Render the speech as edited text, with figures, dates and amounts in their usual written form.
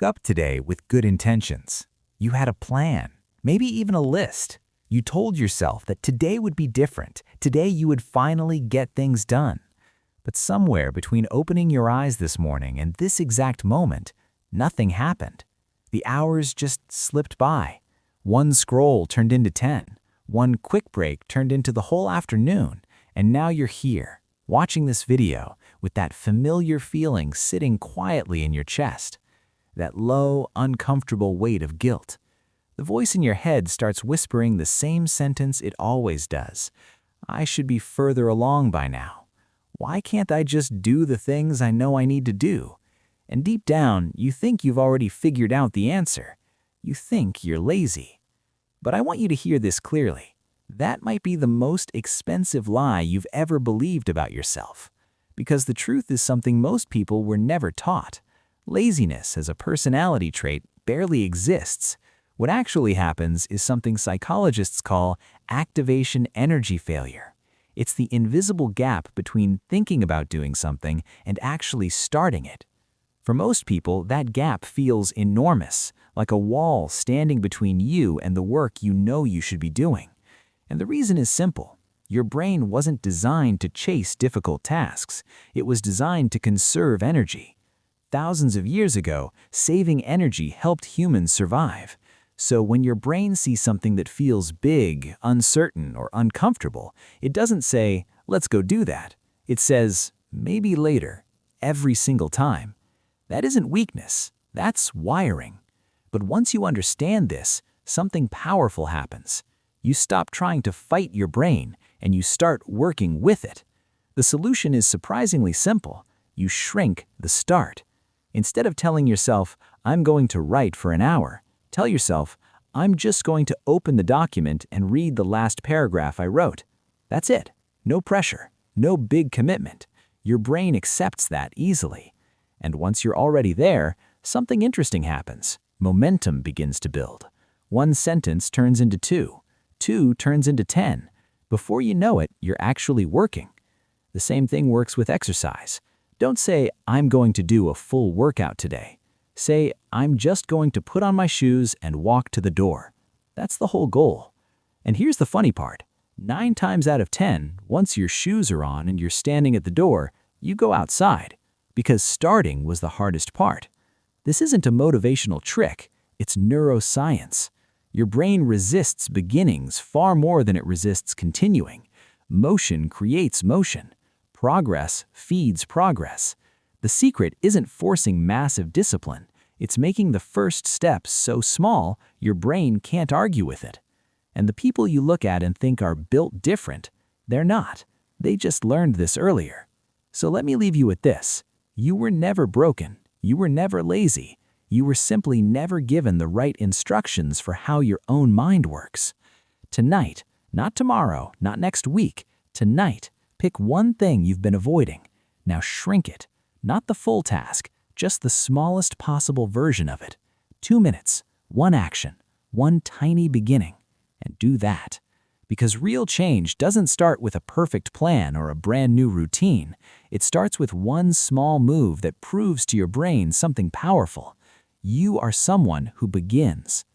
woke up today with good intentions. You had a plan, maybe even a list. You told yourself that today would be different. Today you would finally get things done. But somewhere between opening your eyes this morning and this exact moment, nothing happened. The hours just slipped by. One scroll turned into 10. One quick break turned into the whole afternoon. And now you're here, watching this video with that familiar feeling sitting quietly in your chest. That low, uncomfortable weight of guilt. The voice in your head starts whispering the same sentence it always does. I should be further along by now. Why can't I just do the things I know I need to do? And deep down, you think you've already figured out the answer. You think you're lazy. But I want you to hear this clearly. That might be the most expensive lie you've ever believed about yourself. Because the truth is something most people were never taught. Laziness as a personality trait barely exists. What actually happens is something psychologists call activation energy failure. It's the invisible gap between thinking about doing something and actually starting it. For most people, that gap feels enormous, like a wall standing between you and the work you know you should be doing. And the reason is simple. Your brain wasn't designed to chase difficult tasks. It was designed to conserve energy. Thousands of years ago, saving energy helped humans survive. So when your brain sees something that feels big, uncertain, or uncomfortable, it doesn't say, let's go do that. It says, maybe later, every single time. That isn't weakness, that's wiring. But once you understand this, something powerful happens. You stop trying to fight your brain, and you start working with it. The solution is surprisingly simple. You shrink the start. Instead of telling yourself, I'm going to write for an hour, tell yourself, I'm just going to open the document and read the last paragraph I wrote. That's it. No pressure, no big commitment. Your brain accepts that easily. And once you're already there, something interesting happens. Momentum begins to build. One sentence turns into 2. 2 turns into 10. Before you know it, you're actually working. The same thing works with exercise. Don't say, I'm going to do a full workout today. Say, I'm just going to put on my shoes and walk to the door. That's the whole goal. And here's the funny part. 9 times out of 10, once your shoes are on and you're standing at the door, you go outside. Because starting was the hardest part. This isn't a motivational trick. It's neuroscience. Your brain resists beginnings far more than it resists continuing. Motion creates motion. Progress feeds progress. The secret isn't forcing massive discipline. It's making the first step so small, your brain can't argue with it. And the people you look at and think are built different, they're not. They just learned this earlier. So let me leave you with this. You were never broken. You were never lazy. You were simply never given the right instructions for how your own mind works. Tonight, not tomorrow, not next week, tonight, pick one thing you've been avoiding. Now shrink it. Not the full task, just the smallest possible version of it. 2 minutes, one action, one tiny beginning, and do that. Because real change doesn't start with a perfect plan or a brand new routine. It starts with one small move that proves to your brain something powerful. You are someone who begins.